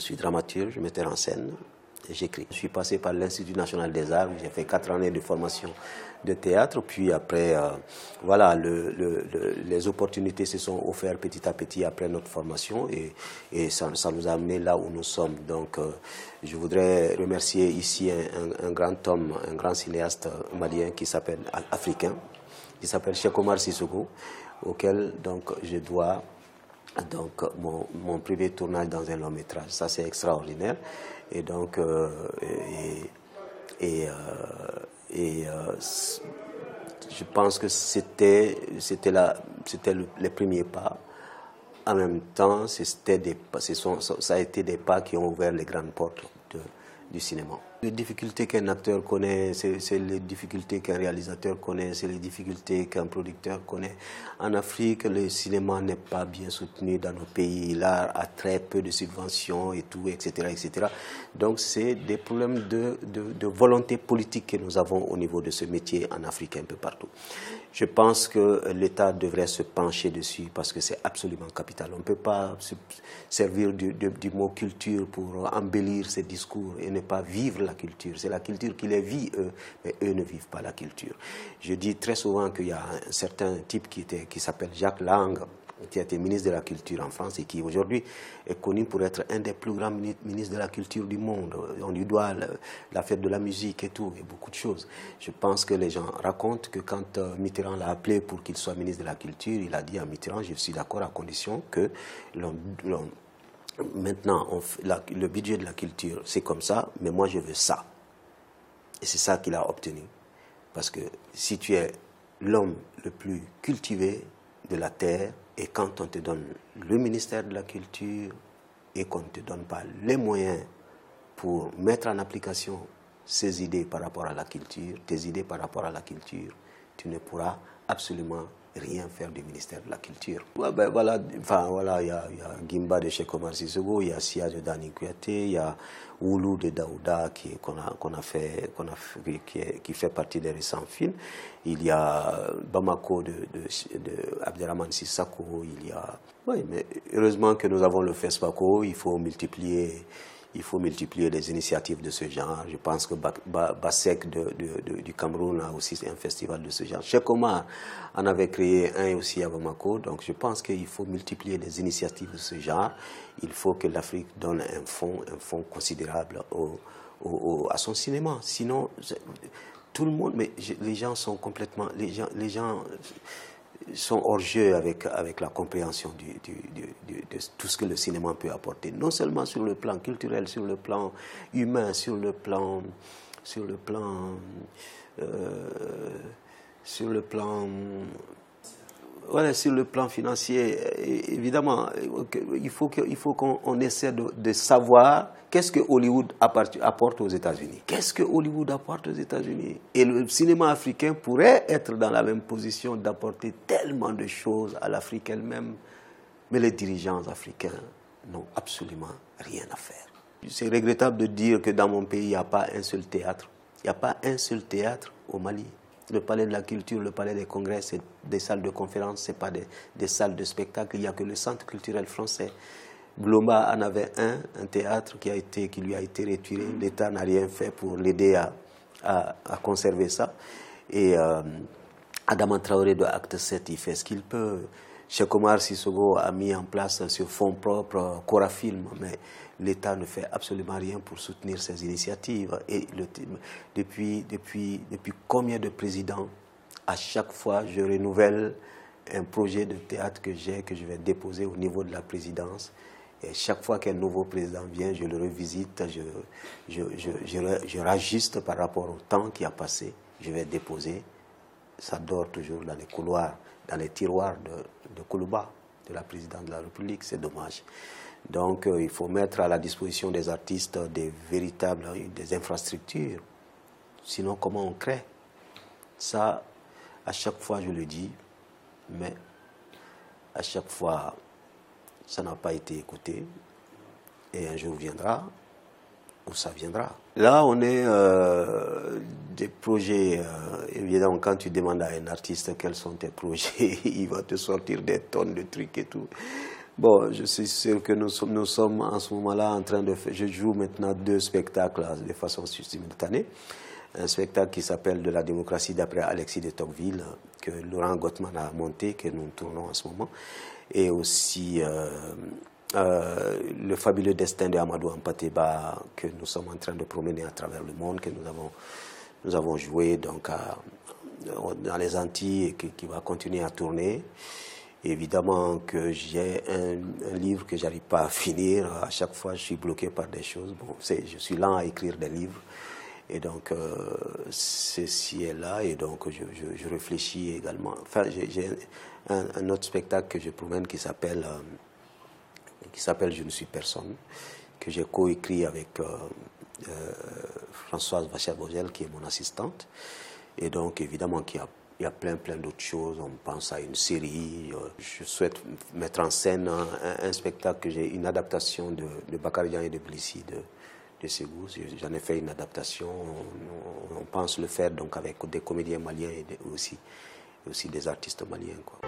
suis dramaturge, metteur en scène, et j'écris. Je suis passé par l'Institut national des arts, où j'ai fait 4 années de formation de théâtre, puis après, voilà, les opportunités se sont offertes petit à petit après notre formation, et ça nous a amené là où nous sommes. Donc, je voudrais remercier ici un grand homme, un grand cinéaste malien qui s'appelle africain, qui s'appelle Cheikh Omar Sissoko, auquel donc je dois mon premier tournage dans un long métrage. Ça, c'est extraordinaire. Et donc, je pense que c'était les premiers pas. En même temps, ça a été des pas qui ont ouvert les grandes portes du cinéma. Les difficultés qu'un acteur connaît, c'est les difficultés qu'un réalisateur connaît, c'est les difficultés qu'un producteur connaît. En Afrique, le cinéma n'est pas bien soutenu dans nos pays. L'art a très peu de subventions et tout, etc., etc. Donc, c'est des problèmes de volonté politique que nous avons au niveau de ce métier en Afrique, un peu partout. Je pense que l'État devrait se pencher dessus parce que c'est absolument capital. On ne peut pas se servir du mot culture pour embellir ses discours et ne pas vivre la culture. C'est la culture qui les vit, eux, mais eux ne vivent pas la culture. Je dis très souvent qu'il y a un certain type qui s'appelle Jacques Lang, qui a été ministre de la Culture en France et qui aujourd'hui est connu pour être un des plus grands ministres de la Culture du monde. On lui doit la fête de la musique et tout, et beaucoup de choses. Je pense que les gens racontent que quand Mitterrand l'a appelé pour qu'il soit ministre de la Culture, il a dit à Mitterrand, je suis d'accord à condition que maintenant, le budget de la culture, c'est comme ça, mais moi je veux ça. Et c'est ça qu'il a obtenu. Parce que si tu es l'homme le plus cultivé de la terre, et quand on te donne le ministère de la Culture et qu'on ne te donne pas les moyens pour mettre en application ces idées par rapport à la culture, tes idées par rapport à la culture, tu ne pourras absolument rien faire du ministère de la Culture. Ouais, ben voilà, enfin voilà, il y a Gimba de Cheikh Omar Sissoko, il y a Sia de Dani Kouyaté, il y a Oulou de Daouda qui fait partie des récents films. Il y a Bamako de Abderrahmane Sissako, il y a... Oui, mais heureusement que nous avons le FESPACO, il faut multiplier les initiatives de ce genre. Je pense que Basek du Cameroun a aussi un festival de ce genre. Cheikh Omar en avait créé un aussi à Bamako. Donc je pense qu'il faut multiplier les initiatives de ce genre. Il faut que l'Afrique donne un fonds considérable à son cinéma. Sinon, tout le monde... Mais les gens sont complètement... Les gens sont hors jeu avec la compréhension de tout ce que le cinéma peut apporter, non seulement sur le plan culturel, sur le plan humain, sur le plan financier. Évidemment, il faut qu'on essaie de savoir qu'est-ce que Hollywood apporte aux États-Unis. Qu'est-ce que Hollywood apporte aux États-Unis? Et le cinéma africain pourrait être dans la même position d'apporter tellement de choses à l'Afrique elle-même, mais les dirigeants africains n'ont absolument rien à faire. C'est regrettable de dire que dans mon pays, il n'y a pas un seul théâtre. Il n'y a pas un seul théâtre au Mali. Le palais de la culture, le palais des congrès, c'est des salles de conférence, ce n'est pas des salles de spectacle. Il n'y a que le centre culturel français. Gloma en avait un théâtre qui lui a été retiré. L'État n'a rien fait pour l'aider à conserver ça. Et Adama Traoré de Acte 7, il fait ce qu'il peut. Cheikh Omar Sissoko a mis en place sur fonds propres Corafilm, mais l'État ne fait absolument rien pour soutenir ces initiatives. Et depuis combien de présidents, à chaque fois, je renouvelle un projet de théâtre que je vais déposer au niveau de la présidence. Et chaque fois qu'un nouveau président vient, je le revisite, je rajuste par rapport au temps qui a passé. Je vais déposer. Ça dort toujours dans les couloirs, dans les tiroirs de Koulouba, de la présidente de la République. C'est dommage. Donc, il faut mettre à la disposition des artistes des infrastructures. Sinon, comment on crée? Ça, à chaque fois, je le dis, mais à chaque fois, ça n'a pas été écouté. Et un jour viendra où ça viendra. Là, on est des projets. Évidemment, quand tu demandes à un artiste quels sont tes projets, il va te sortir des tonnes de trucs et tout. Bon, je suis sûr que nous sommes en ce moment-là en train de faire. Je joue maintenant 2 spectacles de façon simultanée. Un spectacle qui s'appelle De la démocratie d'après Alexis de Tocqueville, que Laurent Gottman a monté, que nous tournons en ce moment. Et aussi Le fabuleux destin de Amadou Hampâté-Bâ, que nous sommes en train de promener à travers le monde, que nous avons joué donc dans les Antilles et qui va continuer à tourner. Évidemment que j'ai un livre que j'arrive pas à finir. À chaque fois, je suis bloqué par des choses. Bon, je suis lent à écrire des livres. Et donc, ceci est là. Et donc, je réfléchis également. Enfin, j'ai un autre spectacle que je promène qui s'appelle Je ne suis personne, que j'ai coécrit avec Françoise Vacher-Vogel, qui est mon assistante. Et donc, évidemment, qu'il y a plein d'autres choses. On pense à une série. Je souhaite mettre en scène un spectacle une adaptation de Bakarijan et de Blissi de Ségou. J'en ai fait une adaptation. On pense le faire donc avec des comédiens maliens et aussi des artistes maliens, quoi.